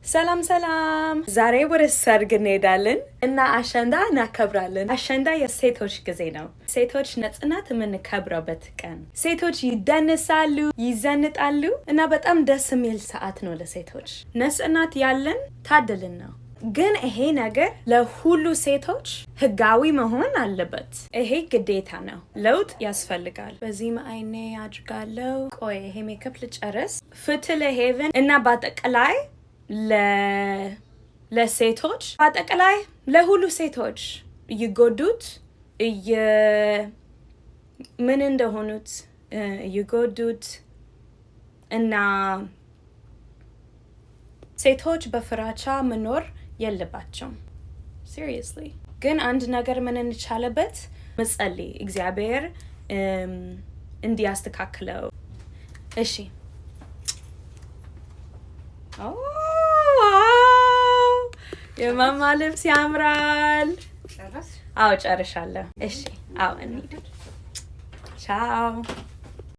ሰላም ሰላም ዛሬ ወደ ሰርግ እንሄዳለን እና አሸንዳ እናከብራለን። አሸንዳ የሴቶች ጊዜ ነው። ሴቶች ነፃነት የምንከብረበት ቀን። ሴቶች ይደንሳሉ፣ ይዘንጣሉ እና በጣም ደስ የሚል ሰዓት ነው ለሴቶች። ነፃነት ያለን ታደልን ነው። ግን ይሄ ነገር ለሁሉ ሴቶች ህጋዊ መሆን አለበት። ይሄ ግዴታ ነው። ለውጥ ያስፈልጋል። በዚህ አይኔ አድርጋለሁ። ቆይ ይሄ ሜካፕ ልጨርስ። ፍትህ ለሄቨን እና በአጠቃላይ ለሴቶች በአጠቃላይ ለሁሉ ሴቶች እየጎዱት ምን እንደሆኑት እየጎዱት እና ሴቶች በፍራቻ መኖር የለባቸውም። seriously ግን አንድ ነገር ምን እንቻለበት መጸለይ እግዚአብሔር እንዲያስተካክለው። እሺ የማማ ልብስ ያምራል። አዎ ጨርሻለሁ። እሺ አዎ እንሂድ። ቻው